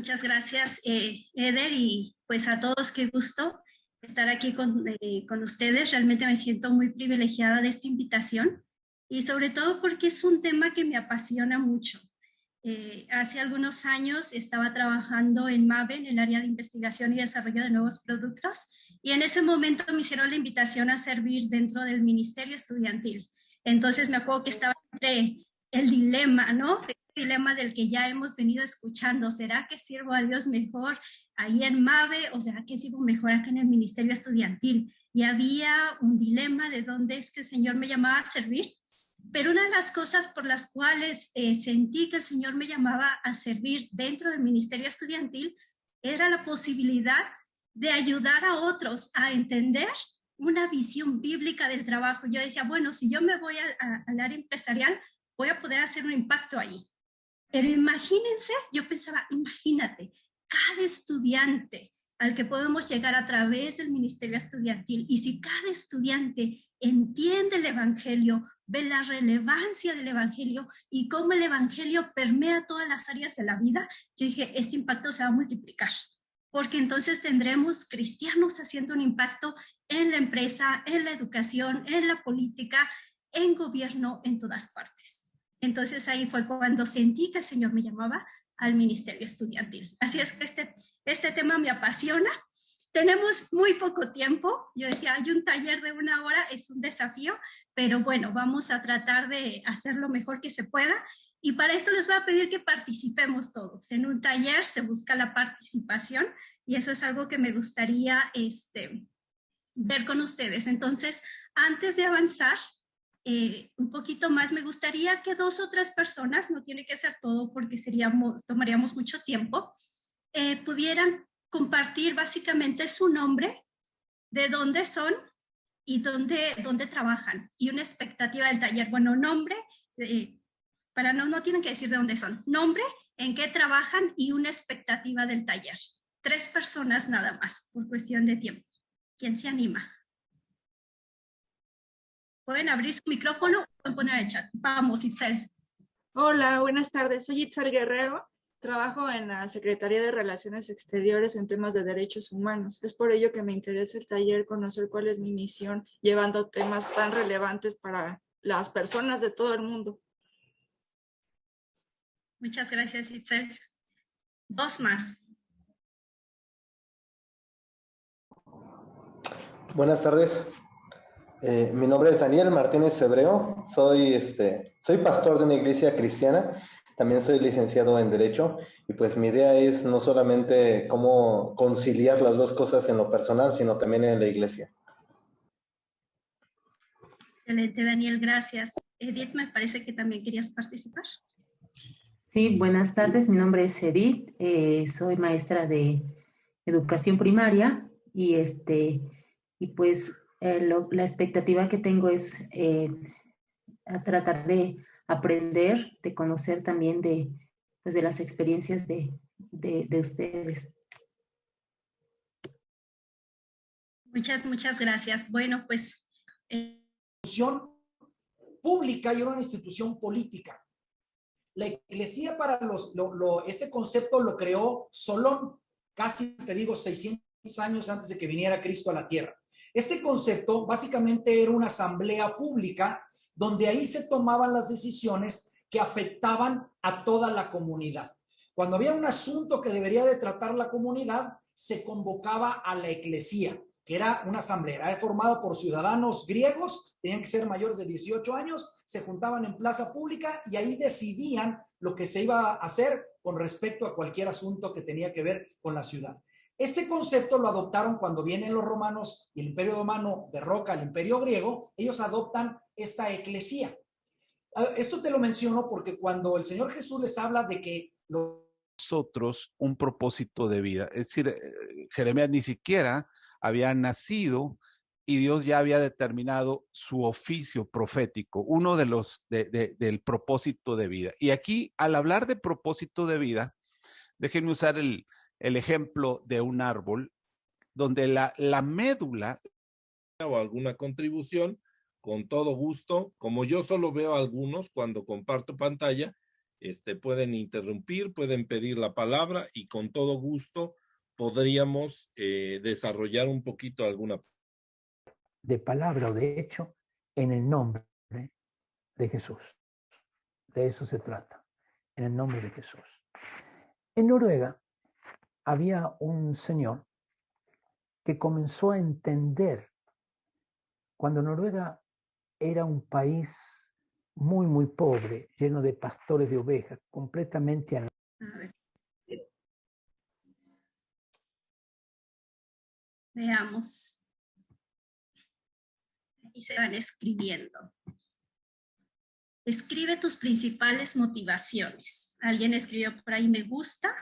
Muchas gracias, Eder, y pues a todos, qué gusto estar aquí con ustedes. Realmente me siento muy privilegiada de esta invitación y sobre todo porque es un tema que me apasiona mucho. Hace algunos años estaba trabajando en MAVE, en el área de investigación y desarrollo de nuevos productos, y en ese momento me hicieron la invitación a servir dentro del Ministerio Estudiantil. Entonces me acuerdo que estaba entre el dilema, ¿no? El dilema del que ya hemos venido escuchando. ¿Será que sirvo a Dios mejor ahí en MAVE o será que sirvo mejor acá en el Ministerio Estudiantil? Y había un dilema de dónde es que el Señor me llamaba a servir. Pero una de las cosas por las cuales sentí que el Señor me llamaba a servir dentro del Ministerio Estudiantil era la posibilidad de ayudar a otros a entender una visión bíblica del trabajo. Yo decía, bueno, si yo me voy al área empresarial, voy a poder hacer un impacto ahí. Pero imagínense, yo pensaba, imagínate, cada estudiante al que podemos llegar a través del Ministerio Estudiantil, y si cada estudiante entiende el Evangelio, ve la relevancia del Evangelio y cómo el Evangelio permea todas las áreas de la vida, yo dije, este impacto se va a multiplicar, porque entonces tendremos cristianos haciendo un impacto en la empresa, en la educación, en la política, en gobierno, en todas partes. Entonces ahí fue cuando sentí que el Señor me llamaba al Ministerio Estudiantil. Así es que este tema me apasiona. Tenemos muy poco tiempo. Yo decía, hay un taller de 1 hora, es un desafío, pero bueno, vamos a tratar de hacer lo mejor que se pueda. Y para esto les voy a pedir que participemos todos. En un taller se busca la participación y eso es algo que me gustaría ver con ustedes. Entonces, antes de avanzar, un poquito más, me gustaría que 2 o 3 personas, no tiene que ser todo porque tomaríamos mucho tiempo, pudieran compartir básicamente su nombre, de dónde son y dónde trabajan, y una expectativa del taller. Bueno, nombre, no tienen que decir de dónde son, nombre, en qué trabajan y una expectativa del taller. 3 personas nada más, por cuestión de tiempo. ¿Quién se anima? Pueden abrir su micrófono o pueden poner el chat. Vamos, Itzel. Hola, buenas tardes. Soy Itzel Guerrero. Trabajo en la Secretaría de Relaciones Exteriores en temas de derechos humanos. Es por ello que me interesa el taller, conocer cuál es mi misión, llevando temas tan relevantes para las personas de todo el mundo. Muchas gracias, Itzel. 2 más. Buenas tardes. Mi nombre es Daniel Martínez Febreo. Soy pastor de una iglesia cristiana. También soy licenciado en Derecho. Y pues mi idea es no solamente cómo conciliar las dos cosas en lo personal, sino también en la iglesia. Excelente, Daniel, gracias. Edith, me parece que también querías participar. Sí, buenas tardes. Mi nombre es Edith. Soy maestra de educación primaria y pues la expectativa que tengo es a tratar de aprender, de conocer también de las experiencias de ustedes. Muchas gracias. Bueno, pues... institución pública y una institución política. La Iglesia para este concepto lo creó Solón, casi te digo 600 años antes de que viniera Cristo a la tierra. Este concepto básicamente era una asamblea pública donde ahí se tomaban las decisiones que afectaban a toda la comunidad. Cuando había un asunto que debería de tratar la comunidad, se convocaba a la eclesía, que era una asamblea, era formada por ciudadanos griegos, tenían que ser mayores de 18 años, se juntaban en plaza pública y ahí decidían lo que se iba a hacer con respecto a cualquier asunto que tenía que ver con la ciudad. Este concepto lo adoptaron cuando vienen los romanos y el Imperio Romano derroca al Imperio Griego, ellos adoptan esta eclesía. Esto te lo menciono porque cuando el Señor Jesús les habla de que nosotros un propósito de vida, es decir, Jeremías ni siquiera había nacido y Dios ya había determinado su oficio profético, uno de los del propósito de vida. Y aquí, al hablar de propósito de vida, déjenme usar el ejemplo de un árbol, donde la médula o alguna contribución, con todo gusto, como yo solo veo algunos cuando comparto pantalla, Pueden interrumpir, pueden pedir la palabra y con todo gusto podríamos desarrollar un poquito alguna. De palabra o de hecho, en el nombre de Jesús. De eso se trata, en el nombre de Jesús. En Noruega había un señor que comenzó a entender, cuando Noruega era un país muy, muy pobre, lleno de pastores de ovejas, completamente. Veamos. Y se van escribiendo. Escribe tus principales motivaciones. Alguien escribió por ahí: me gusta,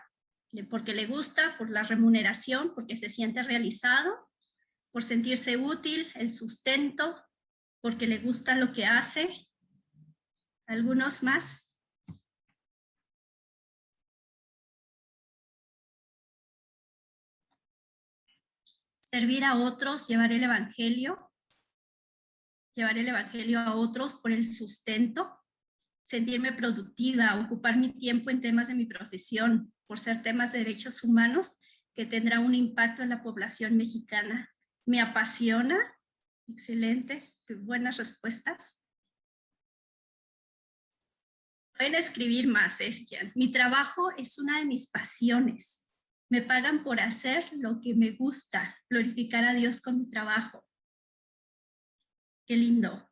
porque le gusta, por la remuneración, porque se siente realizado, por sentirse útil, el sustento, porque le gusta lo que hace. ¿Algunos más? Servir a otros, llevar el evangelio a otros por el sustento, sentirme productiva, ocupar mi tiempo en temas de mi profesión, por ser temas de derechos humanos que tendrá un impacto en la población mexicana. Me apasiona, excelente, buenas respuestas. Pueden escribir más, mi trabajo es una de mis pasiones. Me pagan por hacer lo que me gusta, glorificar a Dios con mi trabajo. Qué lindo.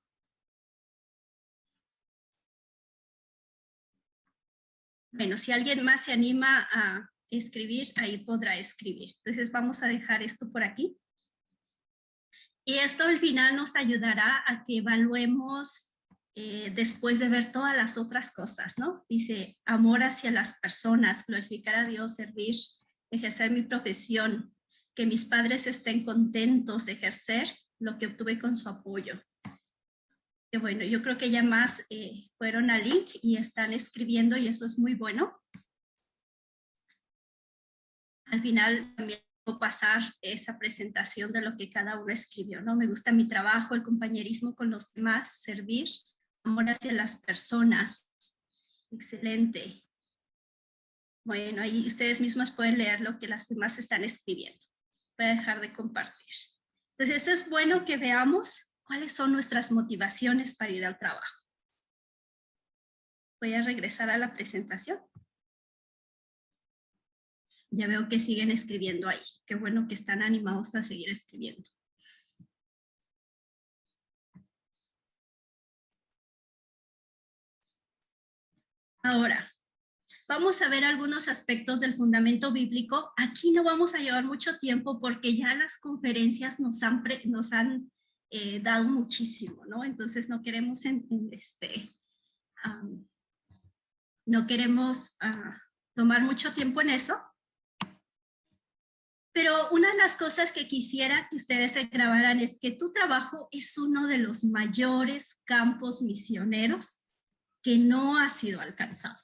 Bueno, si alguien más se anima a escribir, ahí podrá escribir. Entonces vamos a dejar esto por aquí. Y esto al final nos ayudará a que evaluemos después de ver todas las otras cosas, ¿no? Dice, amor hacia las personas, glorificar a Dios, servir, ejercer mi profesión, que mis padres estén contentos de ejercer lo que obtuve con su apoyo. Que bueno, yo creo que ya más fueron al link y están escribiendo y eso es muy bueno. Al final también puedo pasar esa presentación de lo que cada uno escribió, ¿no? Me gusta mi trabajo, el compañerismo con los demás, servir, amor hacia las personas. Excelente. Bueno, ahí ustedes mismos pueden leer lo que las demás están escribiendo. Voy a dejar de compartir. Entonces es bueno que veamos cuáles son nuestras motivaciones para ir al trabajo. Voy a regresar a la presentación. Ya veo que siguen escribiendo ahí. Qué bueno que están animados a seguir escribiendo. Ahora, vamos a ver algunos aspectos del fundamento bíblico. Aquí no vamos a llevar mucho tiempo porque ya las conferencias nos han dado muchísimo, ¿no? Entonces no queremos, tomar mucho tiempo en eso. Pero una de las cosas que quisiera que ustedes se grabaran es que tu trabajo es uno de los mayores campos misioneros que no ha sido alcanzado.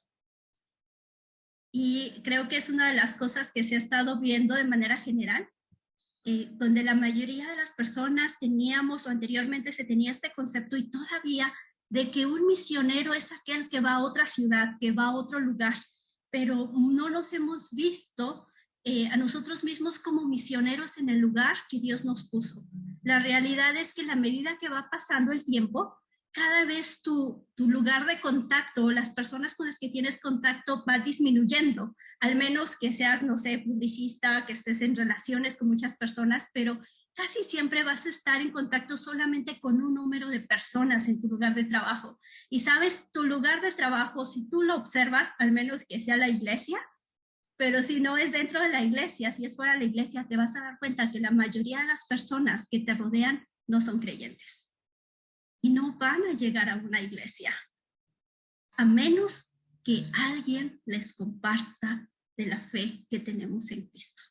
Y creo que es una de las cosas que se ha estado viendo de manera general, donde la mayoría de las personas teníamos o anteriormente se tenía este concepto y todavía de que un misionero es aquel que va a otra ciudad, que va a otro lugar, pero no nos hemos visto a nosotros mismos como misioneros en el lugar que Dios nos puso. La realidad es que a la medida que va pasando el tiempo, cada vez tu lugar de contacto, las personas con las que tienes contacto va disminuyendo, al menos que seas, no sé, publicista, que estés en relaciones con muchas personas, pero casi siempre vas a estar en contacto solamente con un número de personas en tu lugar de trabajo. Y sabes, tu lugar de trabajo, si tú lo observas, al menos que sea la iglesia, pero si no es dentro de la iglesia, si es fuera de la iglesia, te vas a dar cuenta que la mayoría de las personas que te rodean no son creyentes. Y no van a llegar a una iglesia, a menos que alguien les comparta de la fe que tenemos en Cristo.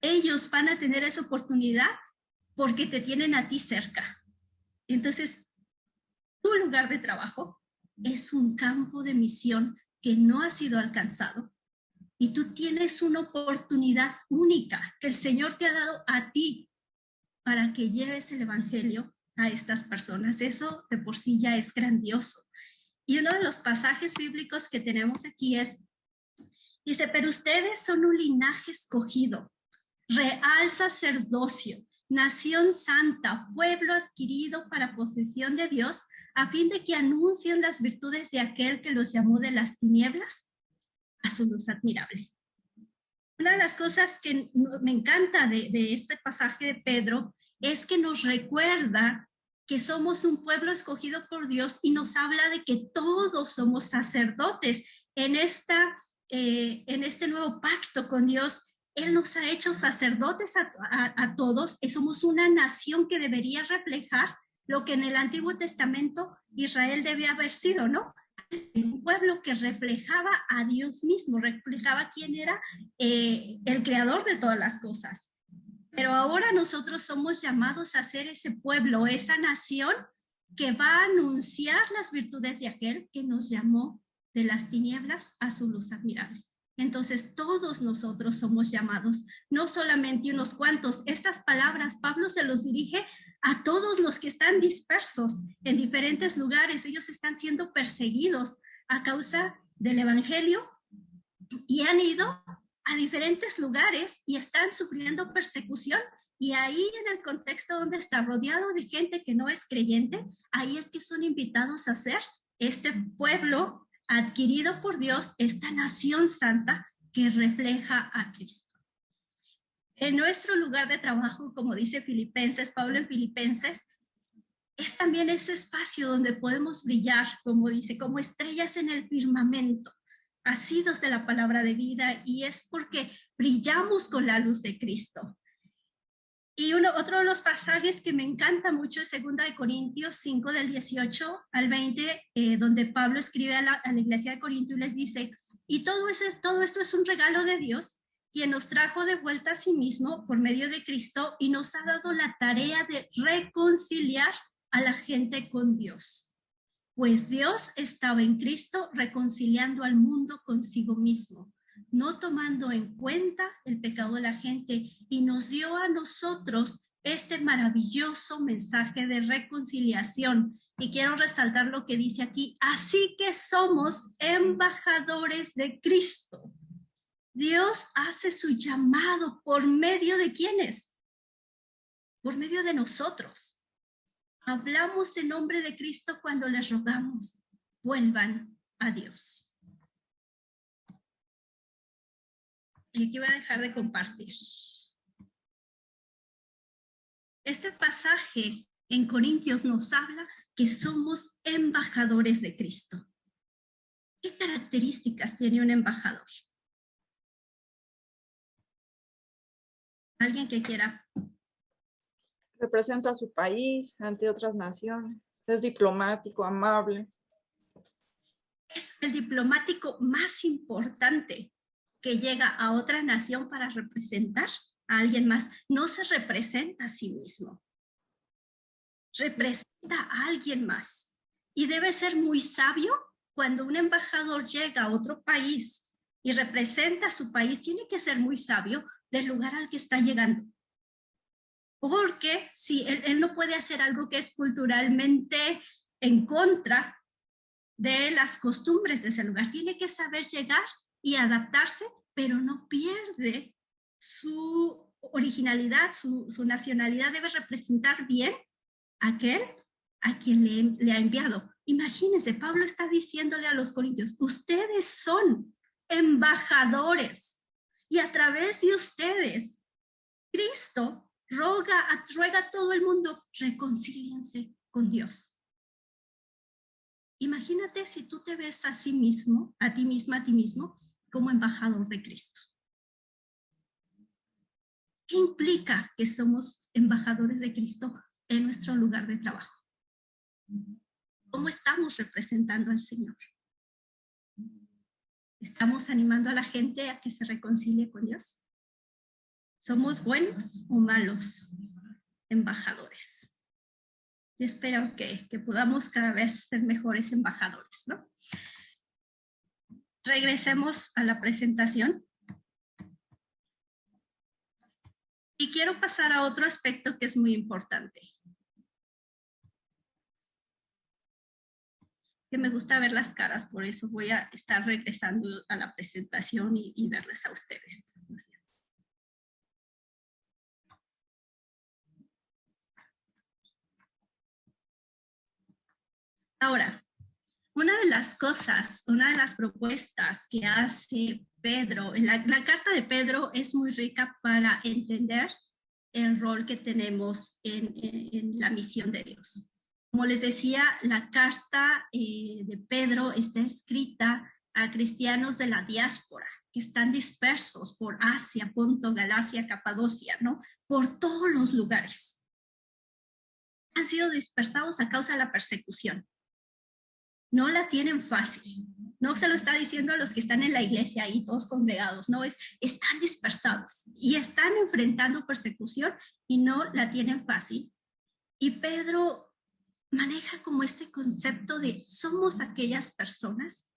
Ellos van a tener esa oportunidad porque te tienen a ti cerca. Entonces, tu lugar de trabajo es un campo de misión que no ha sido alcanzado. Y tú tienes una oportunidad única que el Señor te ha dado a ti para que lleves el evangelio a estas personas. Eso de por sí ya es grandioso. Y uno de los pasajes bíblicos que tenemos aquí dice, pero ustedes son un linaje escogido, real sacerdocio, nación santa, pueblo adquirido para posesión de Dios, a fin de que anuncien las virtudes de aquel que los llamó de las tinieblas a su luz admirable. Una de las cosas que me encanta de este pasaje de Pedro es que nos recuerda que somos un pueblo escogido por Dios y nos habla de que todos somos sacerdotes. En este nuevo pacto con Dios, Él nos ha hecho sacerdotes a todos. Somos una nación que debería reflejar lo que en el Antiguo Testamento Israel debía haber sido, ¿no? Un pueblo que reflejaba a Dios mismo, reflejaba quién era el creador de todas las cosas. Pero ahora nosotros somos llamados a ser ese pueblo, esa nación que va a anunciar las virtudes de aquel que nos llamó de las tinieblas a su luz admirable. Entonces todos nosotros somos llamados, no solamente unos cuantos. Estas palabras Pablo se los dirige a todos los que están dispersos en diferentes lugares. Ellos están siendo perseguidos a causa del evangelio y han ido a diferentes lugares y están sufriendo persecución. Y ahí, en el contexto donde está rodeado de gente que no es creyente, ahí es que son invitados a ser este pueblo adquirido por Dios, esta nación santa que refleja a Cristo. En nuestro lugar de trabajo, como dice Filipenses, Pablo en Filipenses, es también ese espacio donde podemos brillar, como dice, como estrellas en el firmamento, asidos de la palabra de vida, y es porque brillamos con la luz de Cristo. Y otro de los pasajes que me encanta mucho es 2 Corintios 5 del 18 al 20, donde Pablo escribe a la iglesia de Corinto y les dice, y todo esto es un regalo de Dios, quien nos trajo de vuelta a sí mismo por medio de Cristo y nos ha dado la tarea de reconciliar a la gente con Dios. Pues Dios estaba en Cristo reconciliando al mundo consigo mismo, no tomando en cuenta el pecado de la gente, y nos dio a nosotros este maravilloso mensaje de reconciliación. Y quiero resaltar lo que dice aquí, así que somos embajadores de Cristo. Dios hace su llamado por medio de ¿quiénes? Por medio de nosotros. Hablamos en nombre de Cristo cuando les rogamos, vuelvan a Dios. Y aquí voy a dejar de compartir. Este pasaje en Corintios nos habla que somos embajadores de Cristo. ¿Qué características tiene un embajador? ¿Alguien que quiera? Representa a su país ante otras naciones. Es diplomático, amable. Es el diplomático más importante que llega a otra nación para representar a alguien más. No se representa a sí mismo. Representa a alguien más. Y debe ser muy sabio cuando un embajador llega a otro país y representa a su país. Tiene que ser muy sabio del lugar al que está llegando. Porque si él no puede hacer algo que es culturalmente en contra de las costumbres de ese lugar, tiene que saber llegar y adaptarse, pero no pierde su originalidad, su nacionalidad. Debe representar bien a aquel a quien le ha enviado. Imagínense, Pablo está diciéndole a los corintios, ustedes son embajadores y a través de ustedes, Cristo ruega a todo el mundo, reconcíliense con Dios. Imagínate si tú te ves a sí mismo, a ti misma, a ti mismo, como embajador de Cristo. ¿Qué implica que somos embajadores de Cristo en nuestro lugar de trabajo? ¿Cómo estamos representando al Señor? ¿Estamos animando a la gente a que se reconcilie con Dios? ¿Somos buenos o malos embajadores? Yo espero que podamos cada vez ser mejores embajadores, ¿no? Regresemos a la presentación. Y quiero pasar a otro aspecto que es muy importante. que me gusta ver las caras, por eso voy a estar regresando a la presentación y verles a ustedes. Ahora, una de las propuestas que hace Pedro, la carta de Pedro es muy rica para entender el rol que tenemos en la misión de Dios. Como les decía, la carta de Pedro está escrita a cristianos de la diáspora que están dispersos por Asia, Ponto, Galacia, Capadocia, ¿no? Por todos los lugares. Han sido dispersados a causa de la persecución. No la tienen fácil. No se lo está diciendo a los que están en la iglesia ahí, todos congregados, no, están dispersados y están enfrentando persecución y no la tienen fácil. Y Pedro maneja como este concepto de somos aquellas personas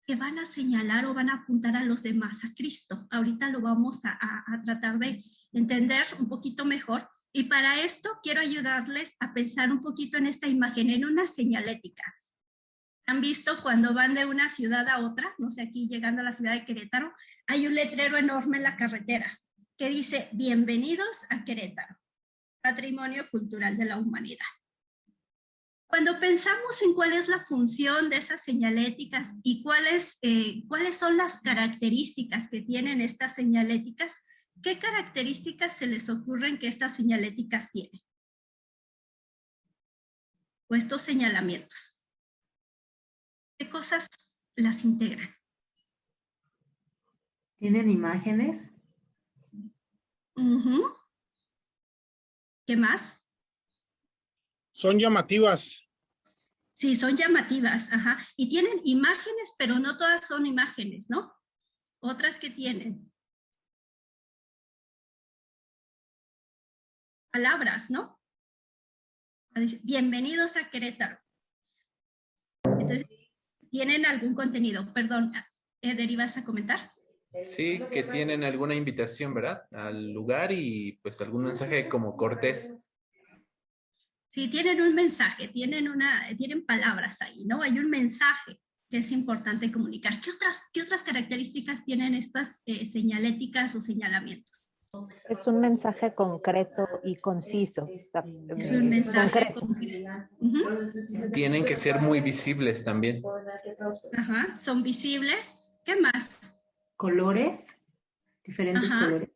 que van a señalar o van a apuntar a los demás a Cristo. Ahorita lo vamos a tratar de entender un poquito mejor. Y para esto quiero ayudarles a pensar un poquito en esta imagen, en una señalética. ¿Han visto cuando van de una ciudad a otra? No sé, aquí llegando a la ciudad de Querétaro, hay un letrero enorme en la carretera que dice, bienvenidos a Querétaro, Patrimonio Cultural de la Humanidad. Cuando pensamos en cuál es la función de esas señaléticas y cuáles son las características que tienen estas señaléticas, ¿qué características se les ocurren que estas señaléticas tienen? O estos señalamientos. ¿Qué cosas las integran? ¿Tienen imágenes? Uh-huh. ¿Qué más? Son llamativas. Sí, son llamativas, ajá. Y tienen imágenes, pero no todas son imágenes, ¿no? Otras que tienen palabras, ¿no? Bienvenidos a Querétaro. Entonces, ¿tienen algún contenido? Perdón, Eder, ¿ibas a comentar? Sí, que tienen alguna invitación, ¿verdad? Al lugar y pues algún mensaje como cortés. Sí, tienen un mensaje, tienen palabras ahí, ¿no? Hay un mensaje que es importante comunicar. ¿Qué otras características tienen estas señaléticas o señalamientos? Es un mensaje concreto y conciso. Es un mensaje concreto. Uh-huh. Tienen que ser muy visibles también. Ajá, son visibles. ¿Qué más? Colores, diferentes colores.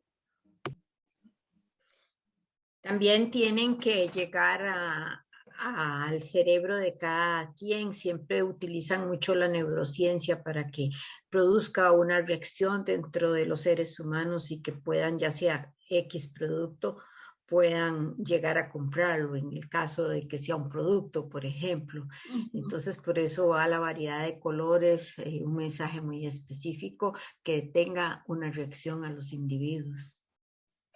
También tienen que llegar al cerebro de cada quien. Siempre utilizan mucho la neurociencia para que produzca una reacción dentro de los seres humanos y que puedan, ya sea X producto, puedan llegar a comprarlo en el caso de que sea un producto, por ejemplo. Entonces, por eso va la variedad de colores, un mensaje muy específico que tenga una reacción a los individuos.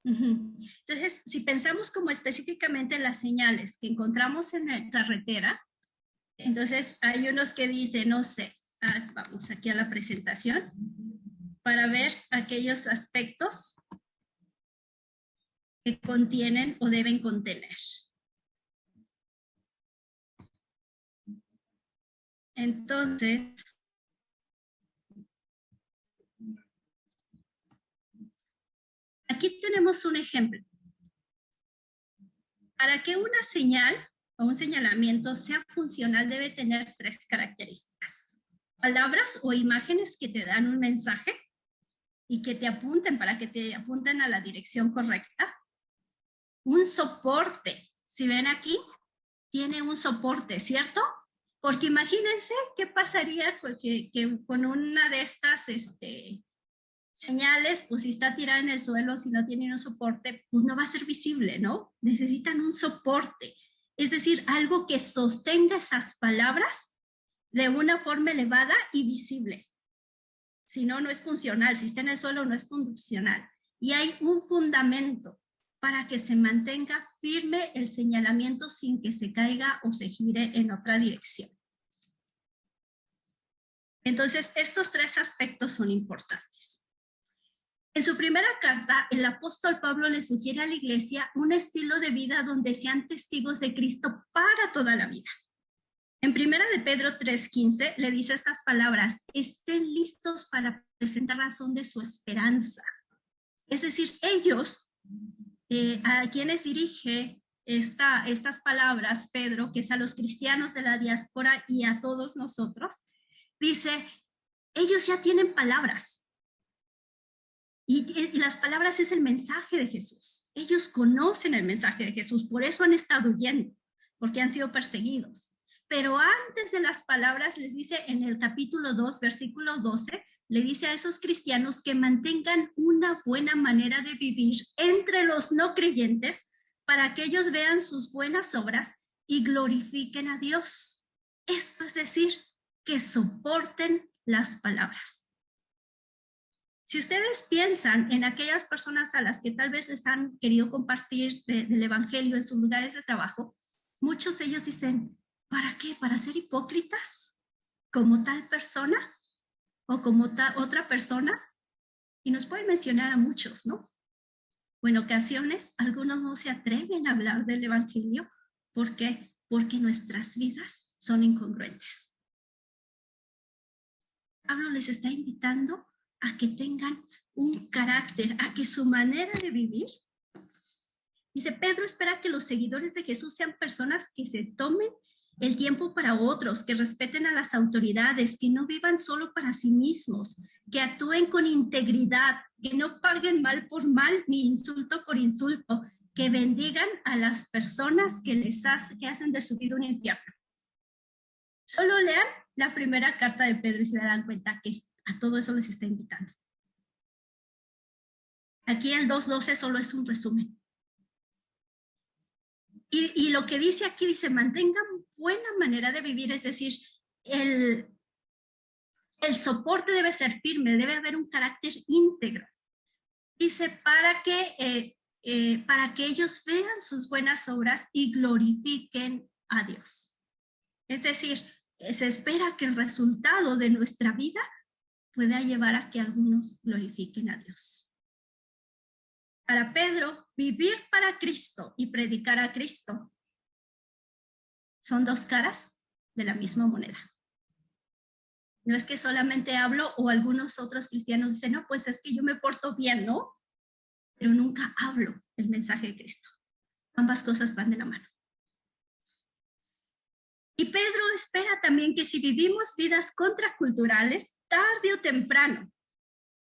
Entonces, si pensamos como específicamente en las señales que encontramos en la carretera, entonces hay unos que dicen, no sé, vamos aquí a la presentación, para ver aquellos aspectos que contienen o deben contener. Entonces, aquí tenemos un ejemplo. Para que una señal o un señalamiento sea funcional debe tener 3 características. Palabras o imágenes que te dan un mensaje y que te apunten para que te apunten a la dirección correcta. Un soporte. Si ven aquí, tiene un soporte, ¿cierto? Porque imagínense qué pasaría que con una de estas señales, pues si está tirada en el suelo, si no tiene un soporte, pues no va a ser visible, ¿no? Necesitan un soporte, es decir, algo que sostenga esas palabras de una forma elevada y visible. Si no, no es funcional, si está en el suelo no es funcional. Y hay un fundamento para que se mantenga firme el señalamiento sin que se caiga o se gire en otra dirección. Entonces, estos 3 aspectos son importantes. En su primera carta, el apóstol Pablo le sugiere a la iglesia un estilo de vida donde sean testigos de Cristo para toda la vida. En 1 de Pedro 3:15 le dice estas palabras: estén listos para presentar razón de su esperanza. Es decir, ellos, a quienes dirige estas palabras Pedro, que es a los cristianos de la diáspora y a todos nosotros, dice, ellos ya tienen palabras. Y las palabras es el mensaje de Jesús. Ellos conocen el mensaje de Jesús, por eso han estado huyendo, porque han sido perseguidos. Pero antes de las palabras les dice en el capítulo 2, versículo 12, le dice a esos cristianos que mantengan una buena manera de vivir entre los no creyentes para que ellos vean sus buenas obras y glorifiquen a Dios. Esto es decir, que soporten las palabras. Si ustedes piensan en aquellas personas a las que tal vez les han querido compartir del evangelio en sus lugares de trabajo, muchos de ellos dicen, ¿para qué? ¿Para ser hipócritas? ¿Como tal persona? ¿O como otra persona? Y nos pueden mencionar a muchos, ¿no? O en ocasiones, algunos no se atreven a hablar del evangelio. ¿Por qué? Porque nuestras vidas son incongruentes. Pablo les está invitando a que tengan un carácter, a que su manera de vivir. Dice, Pedro espera que los seguidores de Jesús sean personas que se tomen el tiempo para otros, que respeten a las autoridades, que no vivan solo para sí mismos, que actúen con integridad, que no paguen mal por mal ni insulto por insulto, que bendigan a las personas que hacen de su vida un infierno. Solo lean la primera carta de Pedro y se darán cuenta que a todo eso les está invitando. Aquí el 2:12 solo es un resumen. Y lo que dice aquí, dice, mantengan buena manera de vivir, es decir, el soporte debe ser firme, debe haber un carácter íntegro. Dice, para que ellos vean sus buenas obras y glorifiquen a Dios. Es decir, se espera que el resultado de nuestra vida pueda llevar a que algunos glorifiquen a Dios. Para Pedro, vivir para Cristo y predicar a Cristo son dos caras de la misma moneda. No es que solamente hablo o algunos otros cristianos dicen, no, pues es que yo me porto bien, ¿no? Pero nunca hablo el mensaje de Cristo. Ambas cosas van de la mano. Y Pedro espera también que si vivimos vidas contraculturales, tarde o temprano,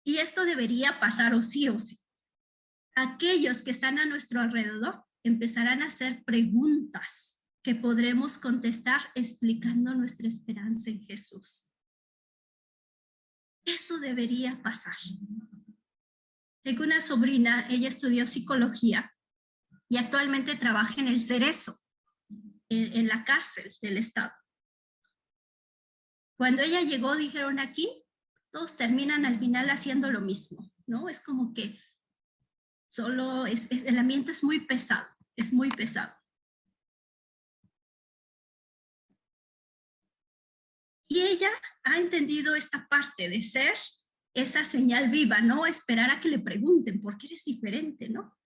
y esto debería pasar o sí, aquellos que están a nuestro alrededor empezarán a hacer preguntas que podremos contestar explicando nuestra esperanza en Jesús. Eso debería pasar. Tengo una sobrina, ella estudió psicología y actualmente trabaja en el Cerezo, en la cárcel del estado. Cuando ella llegó, dijeron aquí, todos terminan al final haciendo lo mismo, ¿no? Es como que solo el ambiente es muy pesado, es muy pesado. Y ella ha entendido esta parte de ser esa señal viva, ¿no? Esperar a que le pregunten por qué eres diferente, ¿no?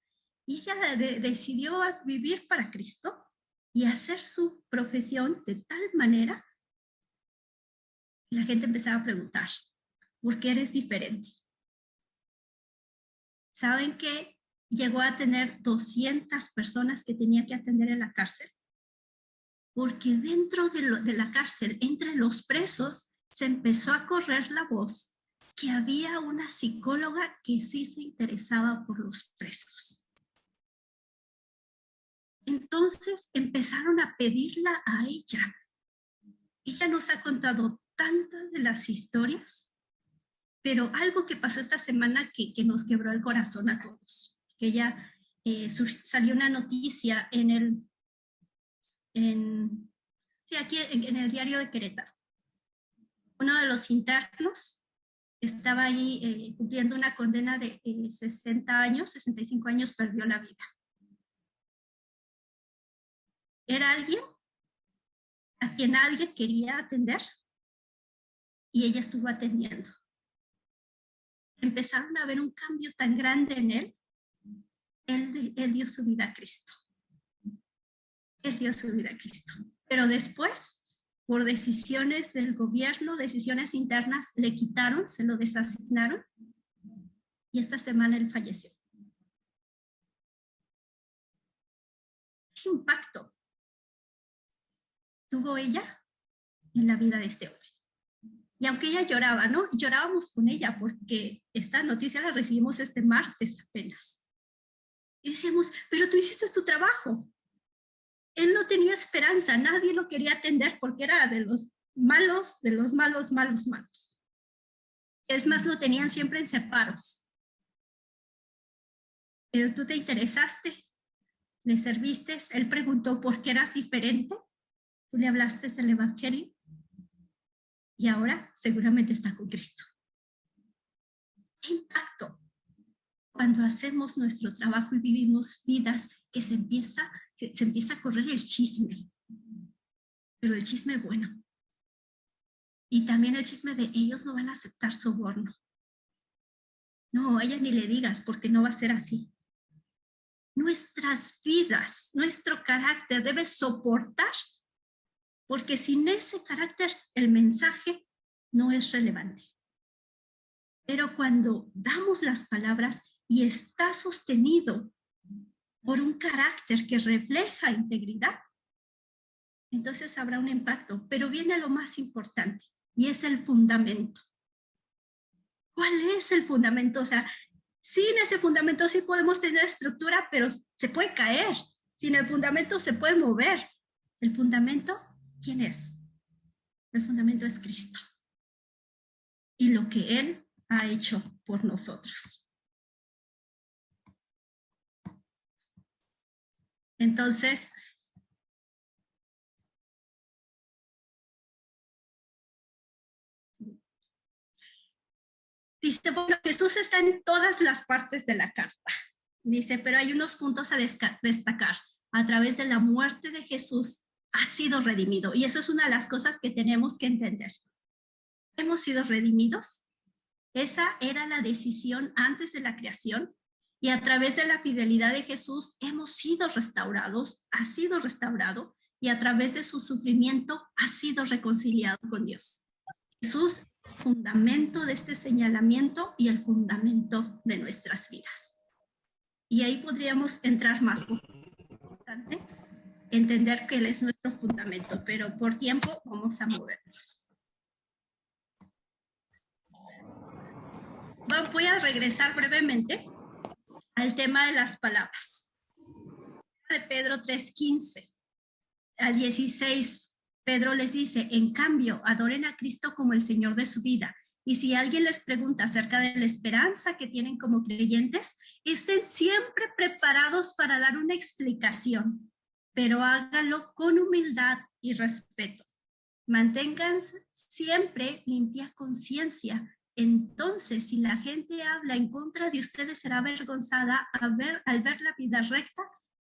Y ella decidió vivir para Cristo y hacer su profesión de tal manera que la gente empezaba a preguntar, ¿por qué eres diferente? ¿Saben que llegó a tener 200 personas que tenía que atender en la cárcel? Porque dentro de la cárcel, entre los presos, se empezó a correr la voz que había una psicóloga que sí se interesaba por los presos. Entonces empezaron a pedirla a ella. Ella nos ha contado tantas de las historias, pero algo que pasó esta semana que nos quebró el corazón a todos. Que ella salió una noticia en el diario de Querétaro. Uno de los internos estaba ahí cumpliendo una condena de 60 años, 65 años, perdió la vida. Era alguien a quien alguien quería atender y ella estuvo atendiendo. Empezaron a ver un cambio tan grande en él. Él dio su vida a Cristo. Él dio su vida a Cristo. Pero después por decisiones del gobierno, decisiones internas, le quitaron, se lo desasignaron y esta semana él falleció. ¿Qué impacto tuvo ella en la vida de este hombre? Y aunque ella lloraba, ¿no? Llorábamos con ella porque esta noticia la recibimos este martes apenas. Y decíamos, pero tú hiciste tu trabajo. Él no tenía esperanza, nadie lo quería atender porque era de los malos, malos. Es más, lo tenían siempre en separos. Pero tú te interesaste, le serviste, él preguntó por qué eras diferente, tú le hablaste del evangelio y ahora seguramente está con Cristo. ¿Qué impacto cuando hacemos nuestro trabajo y vivimos vidas que se empieza a correr el chisme, pero el chisme bueno? Y también el chisme de ellos no van a aceptar soborno. No, a ella ni le digas porque no va a ser así. Nuestras vidas, nuestro carácter debe soportar, porque sin ese carácter el mensaje no es relevante. Pero cuando damos las palabras y está sostenido por un carácter que refleja integridad, entonces habrá un impacto. Pero viene lo más importante y es el fundamento. ¿Cuál es el fundamento? O sea, sin ese fundamento sí podemos tener estructura, pero se puede caer. Sin el fundamento se puede mover. ¿El fundamento quién es? El fundamento es Cristo. Y lo que Él ha hecho por nosotros. Entonces, dice, bueno, Jesús está en todas las partes de la carta. Dice, pero hay unos puntos a destacar. A través de la muerte de Jesús ha sido redimido. Y eso es una de las cosas que tenemos que entender. ¿Hemos sido redimidos? Esa era la decisión antes de la creación. Y a través de la fidelidad de Jesús hemos sido restaurados, ha sido restaurado. Y a través de su sufrimiento ha sido reconciliado con Dios. Jesús, fundamento de este señalamiento y el fundamento de nuestras vidas. Y ahí podríamos entrar más. Importante entender que Él es nuestro fundamento, pero por tiempo vamos a movernos. Voy a regresar brevemente al tema de las palabras. De Pedro 3:15 al 16, Pedro les dice, en cambio, adoren a Cristo como el Señor de su vida. Y si alguien les pregunta acerca de la esperanza que tienen como creyentes, estén siempre preparados para dar una explicación, pero háganlo con humildad y respeto. Mantengan siempre limpia conciencia. Entonces, si la gente habla en contra de ustedes, será avergonzada al ver la vida recta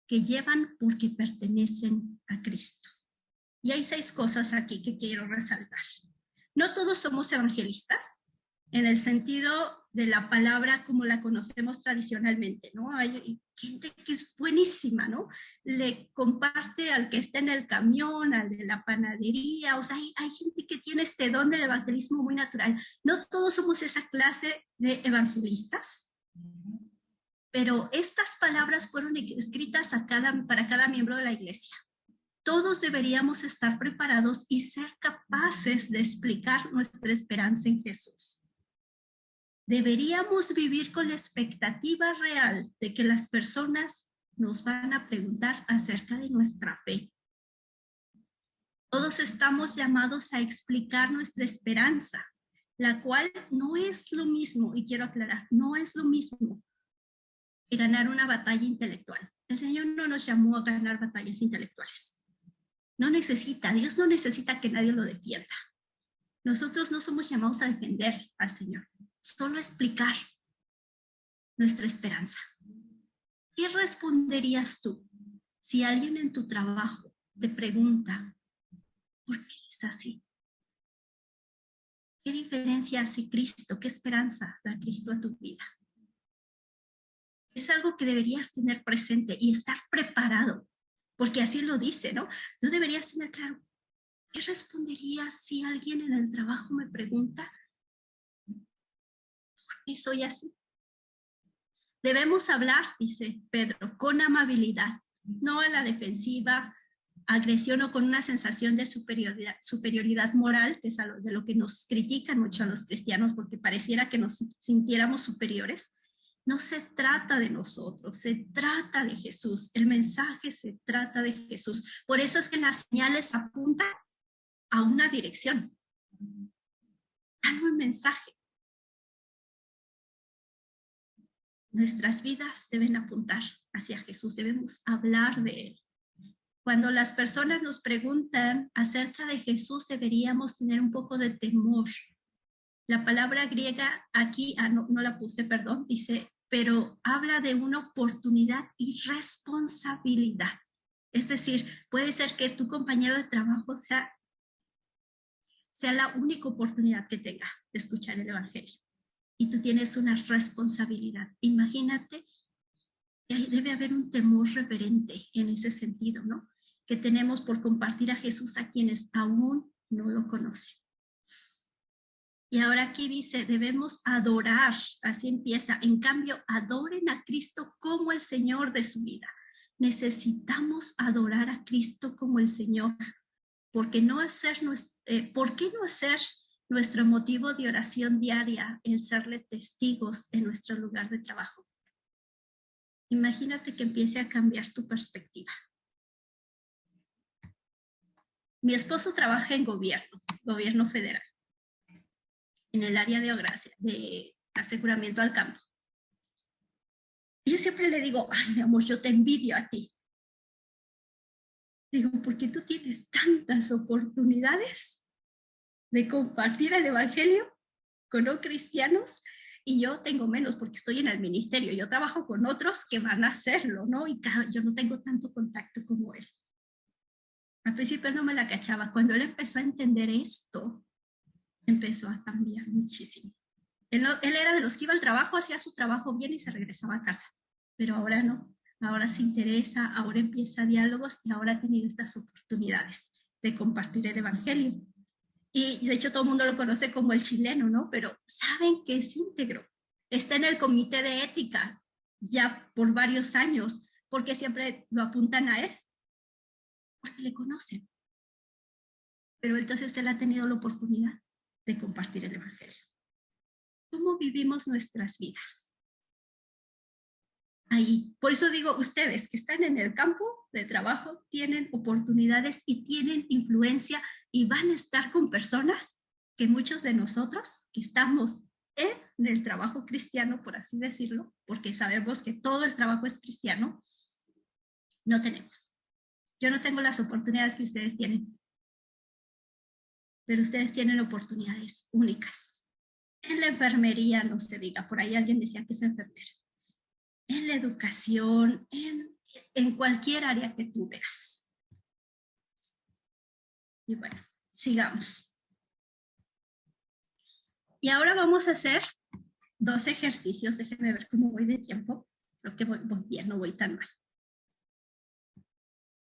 que llevan porque pertenecen a Cristo. Y hay 6 cosas aquí que quiero resaltar. No todos somos evangelistas en el sentido de la palabra como la conocemos tradicionalmente, ¿no? Hay gente que es buenísima, ¿no? Le comparte al que está en el camión, al de la panadería, o sea, hay gente que tiene este don del evangelismo muy natural. No todos somos esa clase de evangelistas, pero estas palabras fueron escritas para cada miembro de la iglesia. Todos deberíamos estar preparados y ser capaces de explicar nuestra esperanza en Jesús. Deberíamos vivir con la expectativa real de que las personas nos van a preguntar acerca de nuestra fe. Todos estamos llamados a explicar nuestra esperanza, la cual no es lo mismo, y quiero aclarar, no es lo mismo que ganar una batalla intelectual. El Señor no nos llamó a ganar batallas intelectuales. No necesita, Dios no necesita que nadie lo defienda. Nosotros no somos llamados a defender al Señor, solo a explicar nuestra esperanza. ¿Qué responderías tú si alguien en tu trabajo te pregunta, ¿por qué es así? ¿Qué diferencia hace Cristo? ¿Qué esperanza da Cristo a tu vida? Es algo que deberías tener presente y estar preparado, porque así lo dice, ¿no? Tú deberías tener claro ¿Qué respondería si alguien en el trabajo me pregunta por qué soy así? Debemos hablar, dice Pedro, con amabilidad, no a la defensiva, agresión o con una sensación de superioridad moral, que es de lo que nos critican mucho a los cristianos, porque pareciera que nos sintiéramos superiores. No se trata de nosotros, se trata de Jesús. El mensaje se trata de Jesús. Por eso es que las señales apuntan a una dirección, a un mensaje. Nuestras vidas deben apuntar hacia Jesús, debemos hablar de Él. Cuando las personas nos preguntan acerca de Jesús, deberíamos tener un poco de temor. La palabra griega aquí, no la puse, perdón, dice, pero habla de una oportunidad y responsabilidad. Es decir, puede ser que tu compañero de trabajo sea la única oportunidad que tenga de escuchar el Evangelio. Y tú tienes una responsabilidad. Imagínate que debe haber un temor reverente en ese sentido, ¿no? Que tenemos por compartir a Jesús a quienes aún no lo conocen. Y ahora aquí dice, debemos adorar, así empieza. En cambio, adoren a Cristo como el Señor de su vida. Necesitamos adorar a Cristo como el Señor. ¿Por qué no hacer nuestro motivo de oración diaria el serle testigos en nuestro lugar de trabajo? Imagínate que empiece a cambiar tu perspectiva. Mi esposo trabaja en gobierno federal, en el área de aseguramiento al campo. Y yo siempre le digo, ay, mi amor, yo te envidio a ti. Digo, porque tú tienes tantas oportunidades de compartir el Evangelio con no cristianos y yo tengo menos porque estoy en el ministerio. Yo trabajo con otros que van a hacerlo, ¿no? Y yo no tengo tanto contacto como él. Al principio no me la cachaba. Cuando él empezó a entender esto, empezó a cambiar muchísimo. Él era de los que iba al trabajo, hacía su trabajo bien y se regresaba a casa. Pero ahora no. Ahora se interesa, ahora empieza diálogos y ahora ha tenido estas oportunidades de compartir el Evangelio. Y de hecho todo el mundo lo conoce como el chileno, ¿no? Pero saben que es íntegro. Está en el comité de ética ya por varios años, porque siempre lo apuntan a él, porque le conocen. Pero entonces él ha tenido la oportunidad de compartir el Evangelio. ¿Cómo vivimos nuestras vidas? Ahí. Por eso digo, ustedes que están en el campo de trabajo tienen oportunidades y tienen influencia y van a estar con personas que muchos de nosotros que estamos en el trabajo cristiano, por así decirlo, porque sabemos que todo el trabajo es cristiano, no tenemos. Yo no tengo las oportunidades que ustedes tienen, pero ustedes tienen oportunidades únicas. En la enfermería, no se diga, por ahí alguien decía que es enfermera. En la educación, en cualquier área que tú veas. Y bueno, sigamos. Y ahora vamos a hacer 2 ejercicios. Déjenme ver cómo voy de tiempo. Creo que voy bien, no voy tan mal.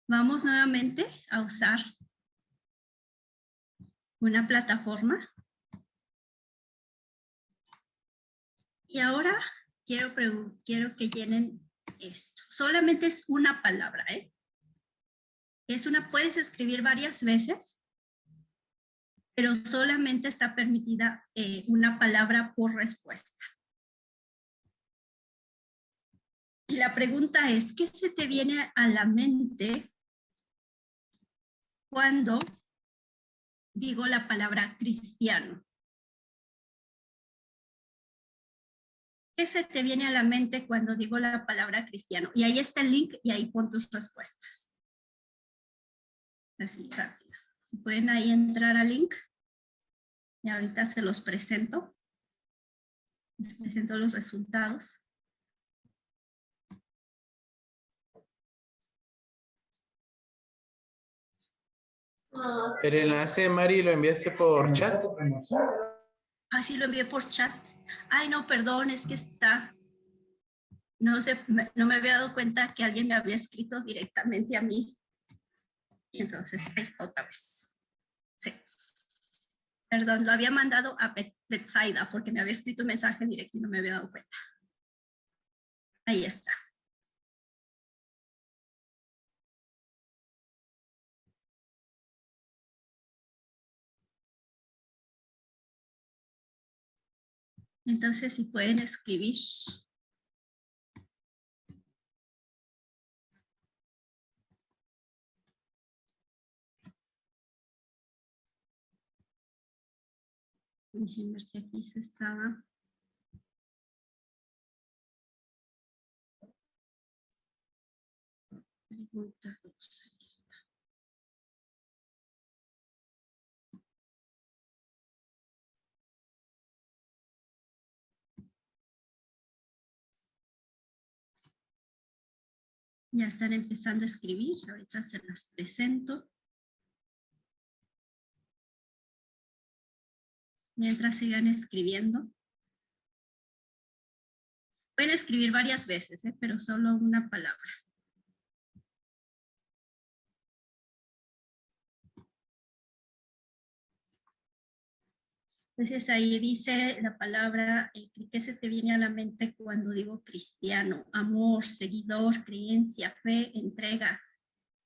Vamos nuevamente a usar una plataforma. Y ahora quiero que llenen esto. Solamente es una palabra, ¿eh? Puedes escribir varias veces, pero solamente está permitida una palabra por respuesta. Y la pregunta es, ¿qué se te viene a la mente cuando digo la palabra cristiano? ¿Qué se te viene a la mente cuando digo la palabra cristiano? Y ahí está el link y ahí pon tus respuestas. Así, rápido. Si pueden ahí entrar al link. Y ahorita se los presento. Les presento los resultados. El enlace, Mari, lo enviaste por chat. Ah, sí, lo envié por chat. Ay, no, perdón, es que no me había dado cuenta que alguien me había escrito directamente a mí. Y entonces, otra vez. Sí. Perdón, lo había mandado a Betsaida porque me había escrito un mensaje directo y no me había dado cuenta. Ahí está. Entonces, si pueden escribir. Déjenme ver que aquí se estaba. Pregunta 2, aquí está. Ya están empezando a escribir, ahorita se las presento. Mientras sigan escribiendo. Pueden escribir varias veces, pero solo una palabra. Entonces ahí dice la palabra, ¿qué se te viene a la mente cuando digo cristiano? Amor, seguidor, creencia, fe, entrega,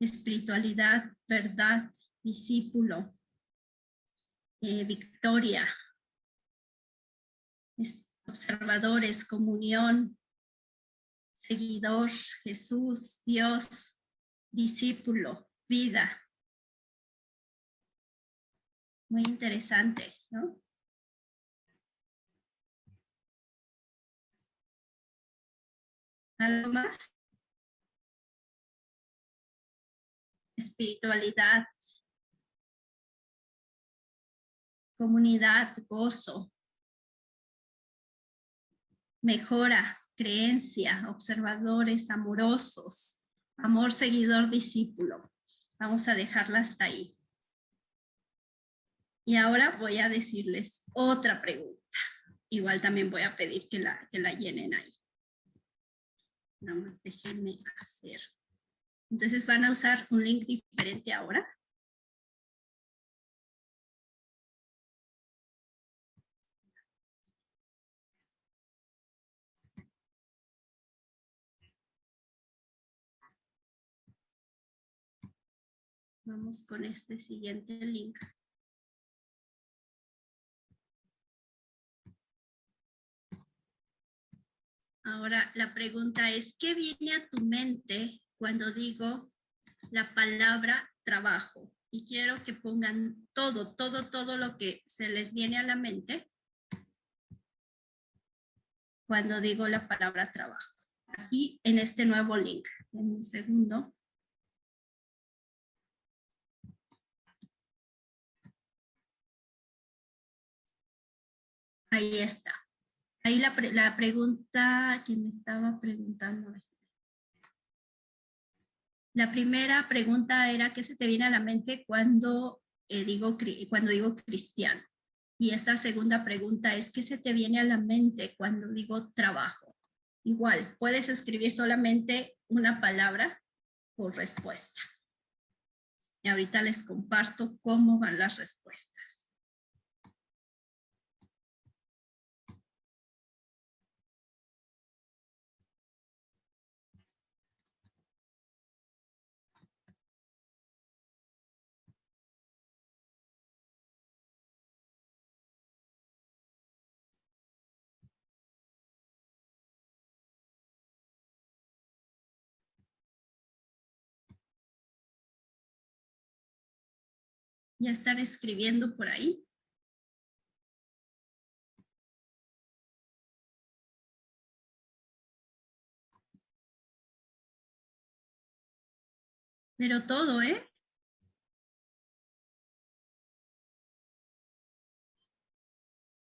espiritualidad, verdad, discípulo, victoria, observadores, comunión, seguidor, Jesús, Dios, discípulo, vida. Muy interesante, ¿no? ¿Algo más? Espiritualidad, comunidad, gozo, mejora, creencia, observadores amorosos, amor, seguidor, discípulo. Vamos a dejarla hasta ahí. Y ahora voy a decirles otra pregunta. Igual también voy a pedir que la llenen ahí. Nada más déjenme hacer. Entonces van a usar un link diferente ahora. Vamos con este siguiente link. Ahora la pregunta es, ¿qué viene a tu mente cuando digo la palabra trabajo? Y quiero que pongan todo lo que se les viene a la mente cuando digo la palabra trabajo. Aquí en este nuevo link. En un segundo. Ahí está. Ahí la pregunta que me estaba preguntando. La primera pregunta era ¿qué se te viene a la mente cuando digo cristiano? Y esta segunda pregunta es ¿qué se te viene a la mente cuando digo trabajo? Igual, puedes escribir solamente una palabra por respuesta. Y ahorita les comparto cómo van las respuestas. ¿Ya están escribiendo por ahí? Pero todo, ¿eh?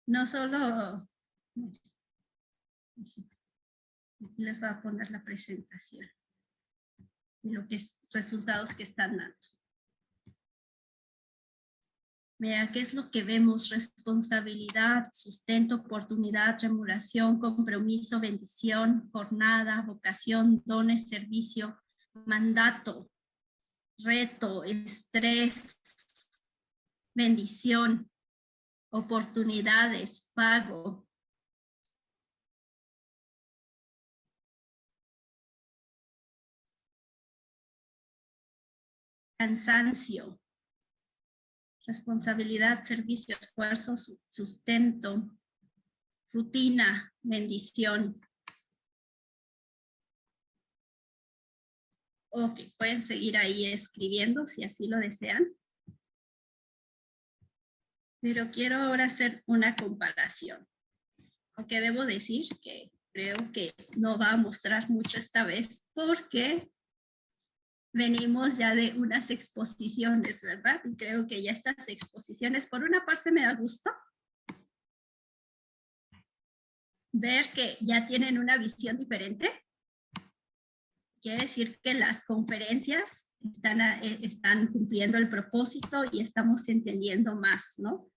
No solo... Aquí les voy a poner la presentación de lo que es resultados que están dando. Mira, ¿qué es lo que vemos? Responsabilidad, sustento, oportunidad, remuneración, compromiso, bendición, jornada, vocación, dones, servicio, mandato, reto, estrés, bendición, oportunidades, pago. Cansancio, responsabilidad, servicio, esfuerzo, sustento, rutina, bendición. Ok, pueden seguir ahí escribiendo si así lo desean. Pero quiero ahora hacer una comparación. Aunque debo decir que creo que no va a mostrar mucho esta vez porque venimos ya de unas exposiciones, ¿verdad? Y creo que ya estas exposiciones, por una parte me da gusto ver que ya tienen una visión diferente. Quiere decir que las conferencias están cumpliendo el propósito y estamos entendiendo más, ¿no?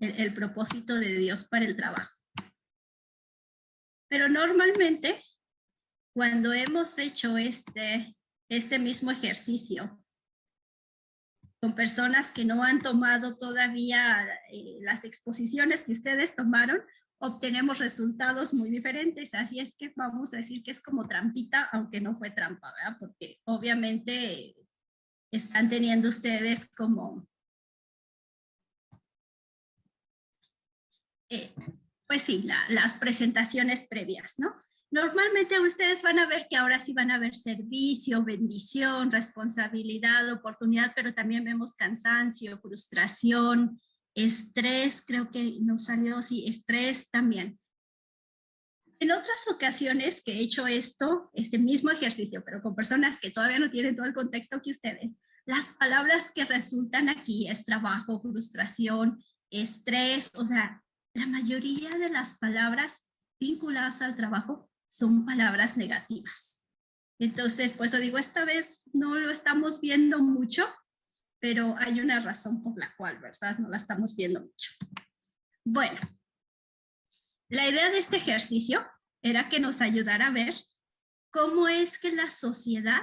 El propósito de Dios para el trabajo. Pero normalmente, cuando hemos hecho este mismo ejercicio con personas que no han tomado todavía las exposiciones que ustedes tomaron, obtenemos resultados muy diferentes. Así es que vamos a decir que es como trampita, aunque no fue trampa, ¿verdad? Porque obviamente están teniendo ustedes como pues sí, las presentaciones previas, ¿no? Normalmente ustedes van a ver que ahora sí van a ver servicio, bendición, responsabilidad, oportunidad, pero también vemos cansancio, frustración, estrés, creo que nos salió, sí, estrés también. En otras ocasiones que he hecho este mismo ejercicio, pero con personas que todavía no tienen todo el contexto que ustedes, las palabras que resultan aquí es trabajo, frustración, estrés, o sea, la mayoría de las palabras vinculadas al trabajo son palabras negativas. Entonces, pues yo digo, esta vez no lo estamos viendo mucho, pero hay una razón por la cual, ¿verdad? No la estamos viendo mucho. Bueno, la idea de este ejercicio era que nos ayudara a ver cómo es que la sociedad,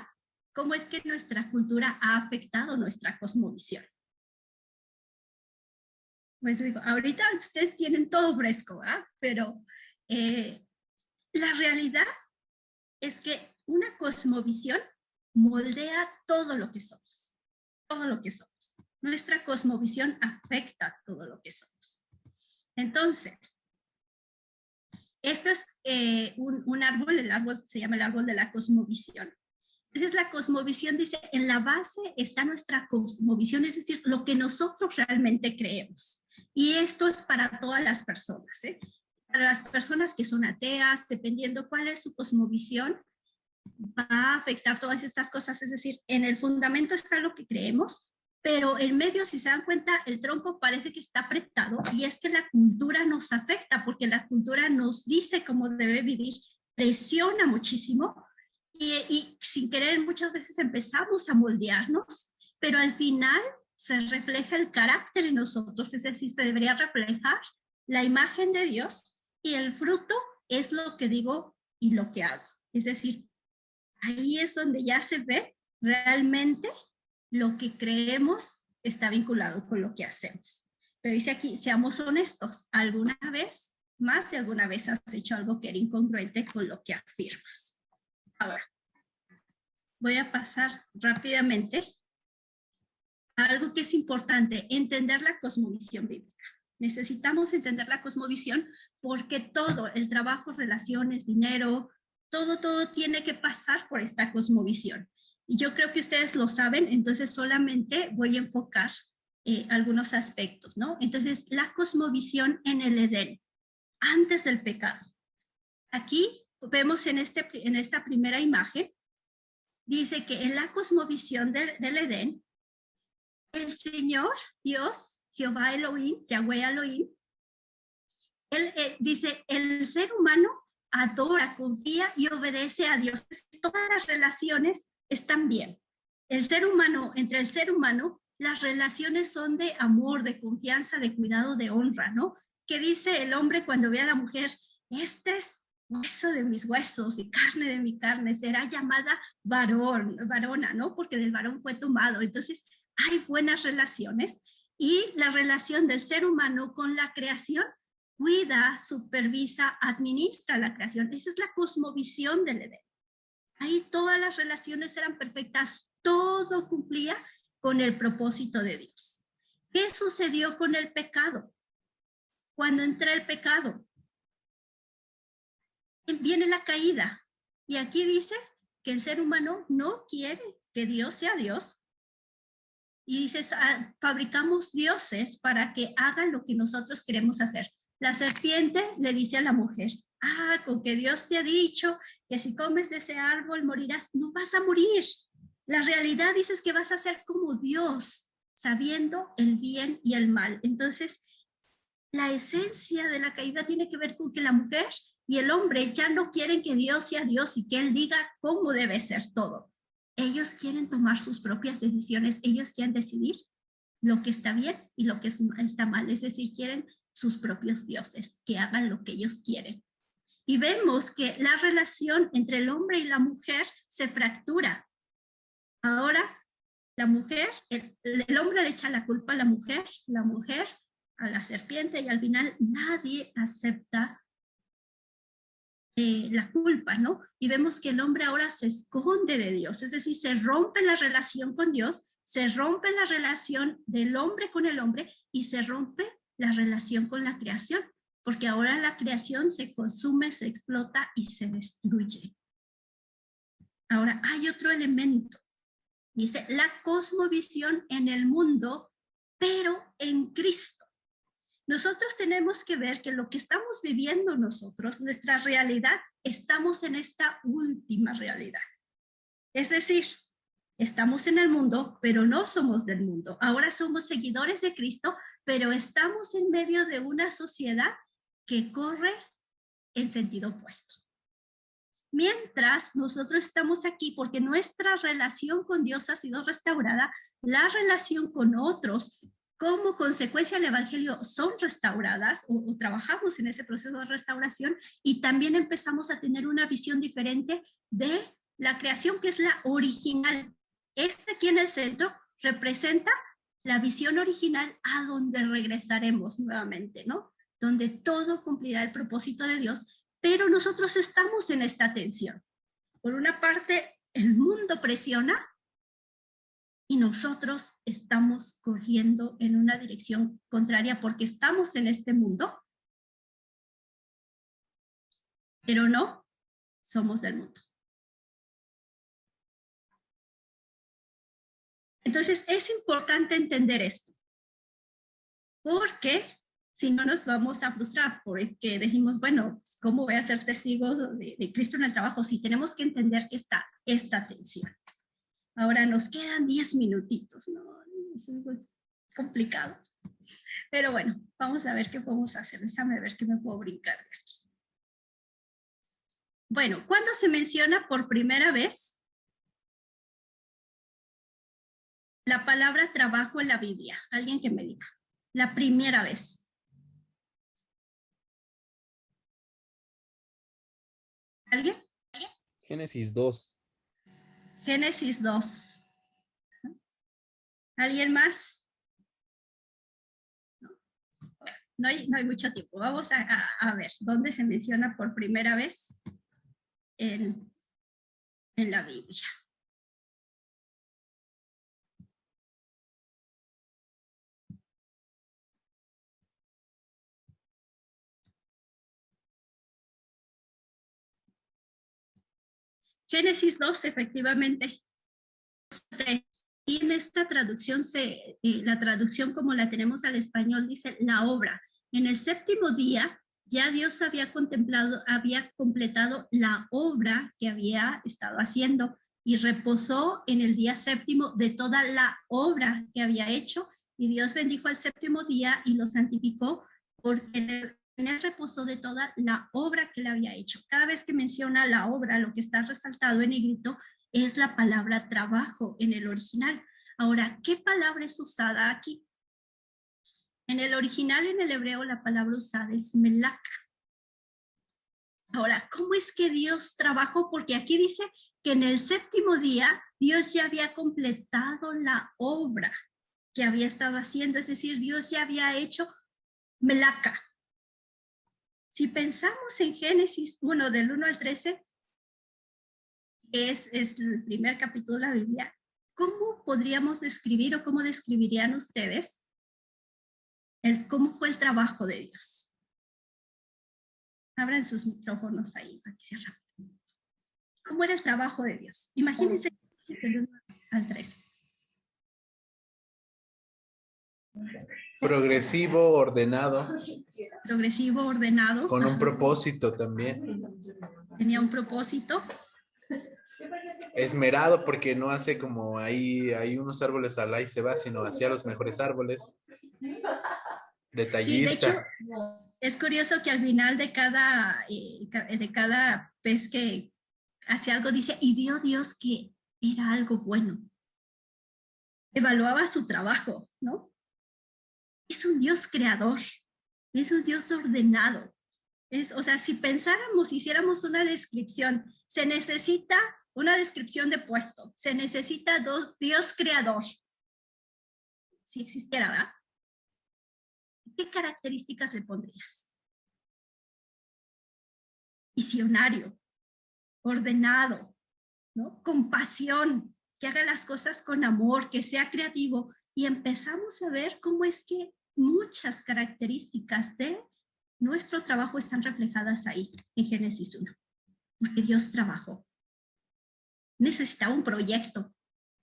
cómo es que nuestra cultura ha afectado nuestra cosmovisión. Pues digo, ahorita ustedes tienen todo fresco, ¿ah? Pero la realidad es que una cosmovisión moldea todo lo que somos. Todo lo que somos. Nuestra cosmovisión afecta todo lo que somos. Entonces, esto es un árbol, el árbol se llama el árbol de la cosmovisión. Entonces la cosmovisión dice, en la base está nuestra cosmovisión, es decir, lo que nosotros realmente creemos. Y esto es para todas las personas, ¿eh? Para las personas que son ateas, dependiendo cuál es su cosmovisión, va a afectar todas estas cosas. Es decir, en el fundamento está lo que creemos, pero en medio, si se dan cuenta, el tronco parece que está apretado y es que la cultura nos afecta porque la cultura nos dice cómo debe vivir, presiona muchísimo y sin querer muchas veces empezamos a moldearnos, pero al final se refleja el carácter en nosotros, es decir, se debería reflejar la imagen de Dios y el fruto es lo que digo y lo que hago. Es decir, ahí es donde ya se ve realmente lo que creemos está vinculado con lo que hacemos. Pero dice aquí, seamos honestos, ¿alguna vez más de alguna vez has hecho algo que era incongruente con lo que afirmas? Ahora, voy a pasar rápidamente a algo que es importante, entender la cosmovisión bíblica. Necesitamos entender la cosmovisión porque todo, el trabajo, relaciones, dinero, todo tiene que pasar por esta cosmovisión. Y yo creo que ustedes lo saben, entonces solamente voy a enfocar algunos aspectos, ¿no? Entonces, la cosmovisión en el Edén, antes del pecado. Aquí vemos en esta primera imagen, dice que en la cosmovisión del Edén, el Señor, Dios, Jehová Elohim, Yahweh Elohim, él dice, el ser humano adora, confía y obedece a Dios. Todas las relaciones están bien. Entre el ser humano, las relaciones son de amor, de confianza, de cuidado, de honra, ¿no? ¿Qué dice el hombre cuando ve a la mujer? Este es hueso de mis huesos y carne de mi carne, será llamada varona, ¿no? Porque del varón fue tomado. Entonces, hay buenas relaciones y la relación del ser humano con la creación cuida, supervisa, administra la creación. Esa es la cosmovisión del Edén. Ahí todas las relaciones eran perfectas, todo cumplía con el propósito de Dios. ¿Qué sucedió con el pecado? Cuando entra el pecado, viene la caída. Y aquí dice que el ser humano no quiere que Dios sea Dios. Y dice, fabricamos dioses para que hagan lo que nosotros queremos hacer. La serpiente le dice a la mujer, con que Dios te ha dicho que si comes de ese árbol morirás. No vas a morir. La realidad dice que vas a ser como Dios, sabiendo el bien y el mal. Entonces, la esencia de la caída tiene que ver con que la mujer y el hombre ya no quieren que Dios sea Dios y que Él diga cómo debe ser todo. Ellos quieren tomar sus propias decisiones, ellos quieren decidir lo que está bien y lo que está mal, es decir, quieren sus propios dioses, que hagan lo que ellos quieren. Y vemos que la relación entre el hombre y la mujer se fractura. Ahora, la mujer, el hombre le echa la culpa a la mujer a la serpiente, y al final nadie acepta la culpa, ¿no? Y vemos que el hombre ahora se esconde de Dios, es decir, se rompe la relación con Dios, se rompe la relación del hombre con el hombre y se rompe la relación con la creación, porque ahora la creación se consume, se explota y se destruye. Ahora hay otro elemento, dice la cosmovisión en el mundo, pero en Cristo. Nosotros tenemos que ver que lo que estamos viviendo nosotros, nuestra realidad, estamos en esta última realidad. Es decir, estamos en el mundo, pero no somos del mundo. Ahora somos seguidores de Cristo, pero estamos en medio de una sociedad que corre en sentido opuesto. Mientras nosotros estamos aquí porque nuestra relación con Dios ha sido restaurada, la relación con otros, como consecuencia del evangelio, son restauradas o trabajamos en ese proceso de restauración, y también empezamos a tener una visión diferente de la creación, que es la original. Aquí en el centro representa la visión original a donde regresaremos nuevamente, ¿no? Donde todo cumplirá el propósito de Dios, pero nosotros estamos en esta tensión. Por una parte, el mundo presiona, y nosotros estamos corriendo en una dirección contraria porque estamos en este mundo, pero no somos del mundo. Entonces es importante entender esto, porque si no nos vamos a frustrar, porque decimos, bueno, ¿cómo voy a ser testigo de Cristo en el trabajo? Si tenemos que entender que está esta tensión. Ahora nos quedan 10 minutitos, ¿no? Es complicado. Pero bueno, vamos a ver qué podemos hacer. Déjame ver qué me puedo brincar de aquí. Bueno, ¿cuándo se menciona por primera vez la palabra trabajo en la Biblia? Alguien que me diga. La primera vez. ¿Alguien? Génesis 2. Génesis 2. ¿Alguien más? No hay mucho tiempo. Vamos a ver dónde se menciona por primera vez en la Biblia. Génesis 2, efectivamente. Y en esta traducción, la traducción como la tenemos al español, dice la obra. En el séptimo día, ya Dios había completado la obra que había estado haciendo y reposó en el día séptimo de toda la obra que había hecho. Y Dios bendijo al séptimo día y lo santificó, porque en él reposó de toda la obra que le había hecho. Cada vez que menciona la obra, lo que está resaltado en negrito es la palabra trabajo en el original. Ahora, ¿qué palabra es usada aquí? En el original, en el hebreo, la palabra usada es melaka. Ahora, ¿cómo es que Dios trabajó? Porque aquí dice que en el séptimo día Dios ya había completado la obra. que había estado haciendo, es decir, Dios ya había hecho Melaca. Si pensamos en Génesis 1, del 1 al 13, es el primer capítulo de la Biblia, ¿cómo podríamos describir o cómo describirían ustedes cómo fue el trabajo de Dios? Abran sus micrófonos ahí, para que sea rápido. ¿Cómo era el trabajo de Dios? Imagínense del 1 al 13. Progresivo, ordenado. Progresivo, ordenado. Con un propósito también. Tenía un propósito. Esmerado, porque no hace como hay unos árboles al ahí se va, sino hacía los mejores árboles. Detallista. Sí, de hecho, es curioso que al final de cada vez que hace algo dice, y vio Dios que era algo bueno. Evaluaba su trabajo, ¿no? Es un Dios creador, es un Dios ordenado. O sea, si pensáramos, hiciéramos una descripción, se necesita una descripción de puesto, se necesita Dios creador. Si existiera, ¿verdad? ¿Qué características le pondrías? Visionario, ordenado, ¿no? Compasión, que haga las cosas con amor, que sea creativo. Y empezamos a ver cómo es que muchas características de nuestro trabajo están reflejadas ahí, en Génesis 1. Porque Dios trabajó. Necesitaba un proyecto.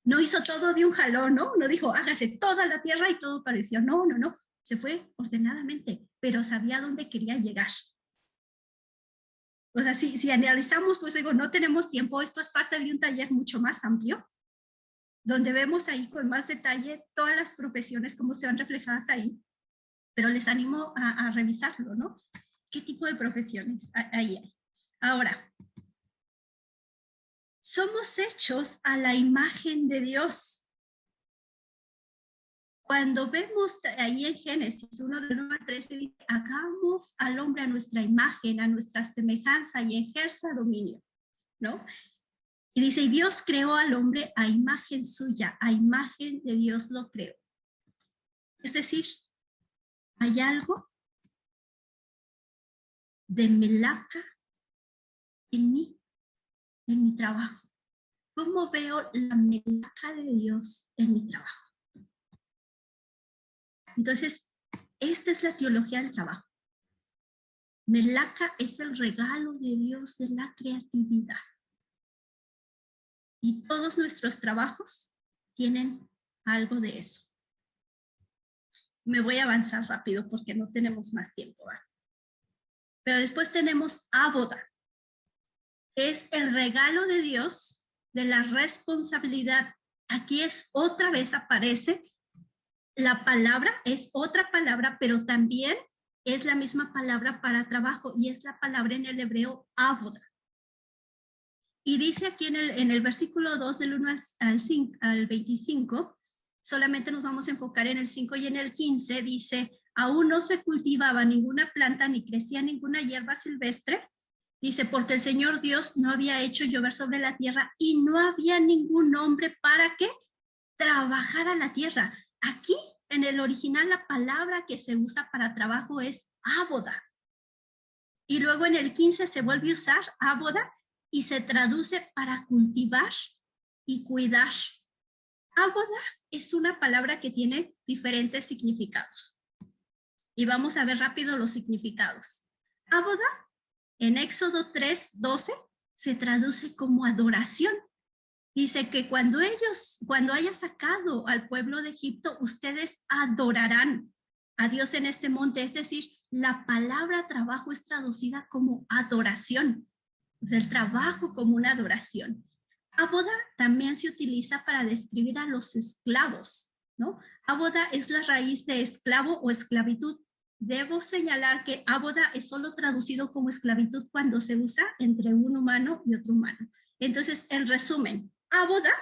No hizo todo de un jalón, ¿no? No dijo, hágase toda la tierra y todo pareció. No. Se fue ordenadamente, pero sabía dónde quería llegar. O sea, si analizamos, pues digo, no tenemos tiempo. Esto es parte de un taller mucho más amplio, donde vemos ahí con más detalle todas las profesiones, cómo se van reflejadas ahí, pero les animo a revisarlo, ¿no? ¿Qué tipo de profesiones ahí hay? Ahora, somos hechos a la imagen de Dios. Cuando vemos ahí en Génesis 1, del 1 al 13, dice, hagamos al hombre a nuestra imagen, a nuestra semejanza y ejerza dominio, ¿no? Y dice, y Dios creó al hombre a imagen suya, a imagen de Dios lo creó. Es decir, hay algo de Melaca en mí, en mi trabajo. ¿Cómo veo la Melaca de Dios en mi trabajo? Entonces, esta es la teología del trabajo. Melaca es el regalo de Dios de la creatividad. Y todos nuestros trabajos tienen algo de eso. Me voy a avanzar rápido porque no tenemos más tiempo, ¿verdad? Pero después tenemos Áboda. Es el regalo de Dios de la responsabilidad. Aquí es otra vez aparece la palabra, es otra palabra, pero también es la misma palabra para trabajo y es la palabra en el hebreo Áboda. Y dice aquí en el versículo 2 del 1 al 25, solamente nos vamos a enfocar en el 5 y en el 15, dice, aún no se cultivaba ninguna planta ni crecía ninguna hierba silvestre, dice, porque el Señor Dios no había hecho llover sobre la tierra y no había ningún hombre para que trabajara la tierra. Aquí, en el original, la palabra que se usa para trabajo es áboda. Y luego en el 15 se vuelve a usar áboda y se traduce para cultivar y cuidar. Áboda es una palabra que tiene diferentes significados. Y vamos a ver rápido los significados. Áboda, en Éxodo 3:12, se traduce como adoración. Dice que cuando haya sacado al pueblo de Egipto, ustedes adorarán a Dios en este monte. Es decir, la palabra trabajo es traducida como adoración, del trabajo como una adoración. Áboda también se utiliza para describir a los esclavos, ¿no? Áboda es la raíz de esclavo o esclavitud. Debo señalar que áboda es solo traducido como esclavitud cuando se usa entre un humano y otro humano. Entonces, en resumen, áboda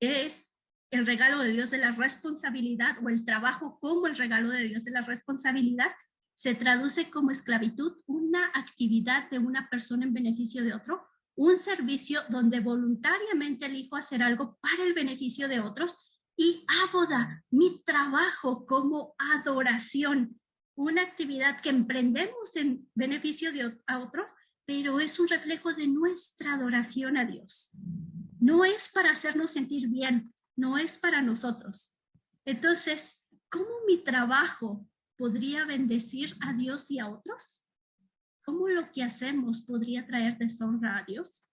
es el regalo de Dios de la responsabilidad o el trabajo como el regalo de Dios de la responsabilidad. Se traduce como esclavitud, una actividad de una persona en beneficio de otro, un servicio donde voluntariamente elijo hacer algo para el beneficio de otros Y áboda, mi trabajo como adoración, una actividad que emprendemos en beneficio a otro, pero es un reflejo de nuestra adoración a Dios. No es para hacernos sentir bien, no es para nosotros. Entonces, ¿cómo mi trabajo podría bendecir a Dios y a otros? ¿Cómo lo que hacemos podría traer deshonra a Dios?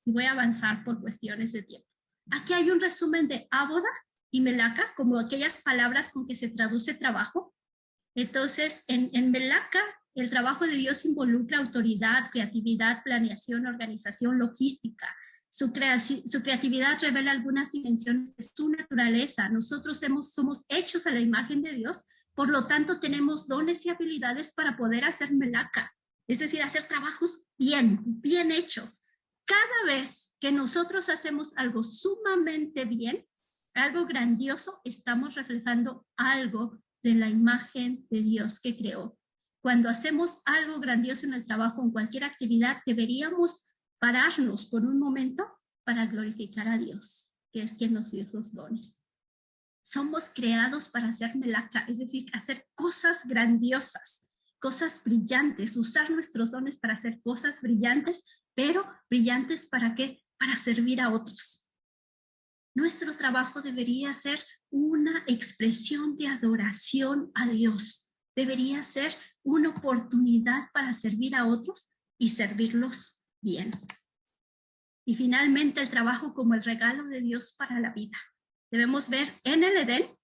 Y voy a avanzar por cuestiones de tiempo. Aquí hay un resumen de áboda y melaca, como aquellas palabras con que se traduce trabajo. Entonces, en melaca, el trabajo de Dios involucra autoridad, creatividad, planeación, organización, logística. Su creatividad revela algunas dimensiones de su naturaleza. Nosotros somos hechos a la imagen de Dios, por lo tanto tenemos dones y habilidades para poder hacer melaca, es decir, hacer trabajos bien hechos. Cada vez que nosotros hacemos algo sumamente bien, algo grandioso, estamos reflejando algo de la imagen de Dios que creó. Cuando hacemos algo grandioso en el trabajo, en cualquier actividad, deberíamos pararnos por un momento para glorificar a Dios, que es quien nos dio esos dones. Somos creados para hacer melaca, es decir, hacer cosas grandiosas, cosas brillantes, usar nuestros dones para hacer cosas brillantes, pero brillantes ¿para qué? Para servir a otros. Nuestro trabajo debería ser una expresión de adoración a Dios. Debería ser una oportunidad para servir a otros y servirlos bien. Y finalmente el trabajo como el regalo de Dios para la vida. Debemos ver en el Edén,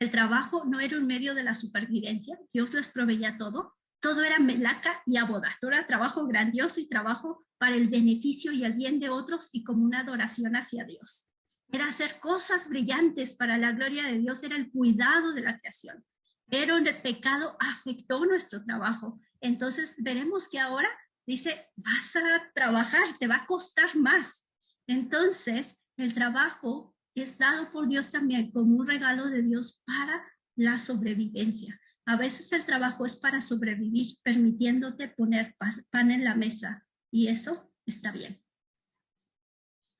el trabajo no era un medio de la supervivencia, Dios les proveía todo era melaca y áboda, todo era trabajo grandioso y trabajo para el beneficio y el bien de otros y como una adoración hacia Dios. Era hacer cosas brillantes para la gloria de Dios, era el cuidado de la creación. Pero el pecado afectó nuestro trabajo. Entonces veremos que ahora dice, vas a trabajar, te va a costar más. Entonces el trabajo es dado por Dios también como un regalo de Dios para la sobrevivencia. A veces el trabajo es para sobrevivir, permitiéndote poner pan en la mesa, y eso está bien.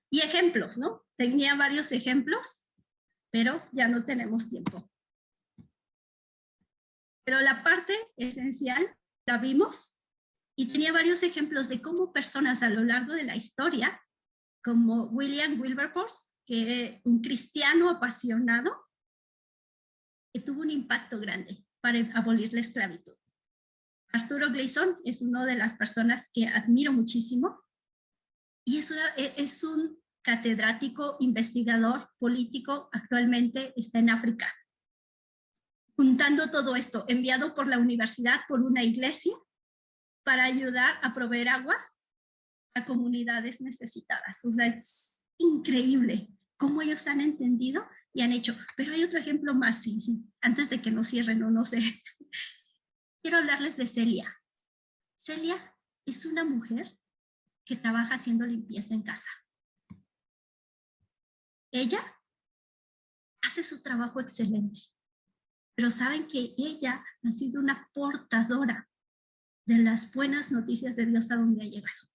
Y ejemplos, ¿no? Tenía varios ejemplos, pero ya no tenemos tiempo. Pero la parte esencial la vimos y tenía varios ejemplos de cómo personas a lo largo de la historia, como William Wilberforce, que un cristiano apasionado, que tuvo un impacto grande para abolir la esclavitud. Arturo Gleason es una de las personas que admiro muchísimo y es un catedrático, investigador, político, actualmente está en África. Juntando todo esto, enviado por la universidad, por una iglesia, para ayudar a proveer agua a comunidades necesitadas. O sea, es increíble cómo ellos han entendido y han hecho. Pero hay otro ejemplo más, sí, antes de que nos cierren o no sé. Quiero hablarles de Celia. Celia es una mujer que trabaja haciendo limpieza en casa. Ella hace su trabajo excelente, pero saben que ella ha sido una portadora de las buenas noticias de Dios a donde ha llegado.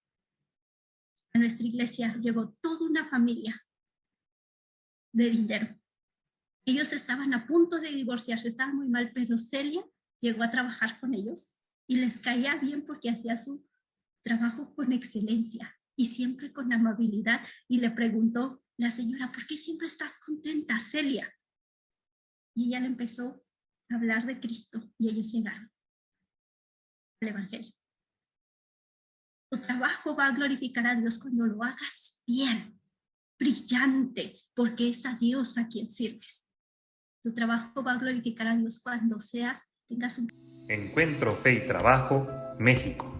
A nuestra iglesia llegó toda una familia de dinero. Ellos estaban a punto de divorciarse, estaban muy mal, pero Celia llegó a trabajar con ellos y les caía bien porque hacía su trabajo con excelencia y siempre con amabilidad. Y le preguntó la señora, ¿por qué siempre estás contenta, Celia? Y ella le empezó a hablar de Cristo y ellos llegaron al Evangelio. Tu trabajo va a glorificar a Dios cuando lo hagas bien, brillante, porque es a Dios a quien sirves. Tu trabajo va a glorificar a Dios cuando tengas un... Encuentro Fe y Trabajo, México.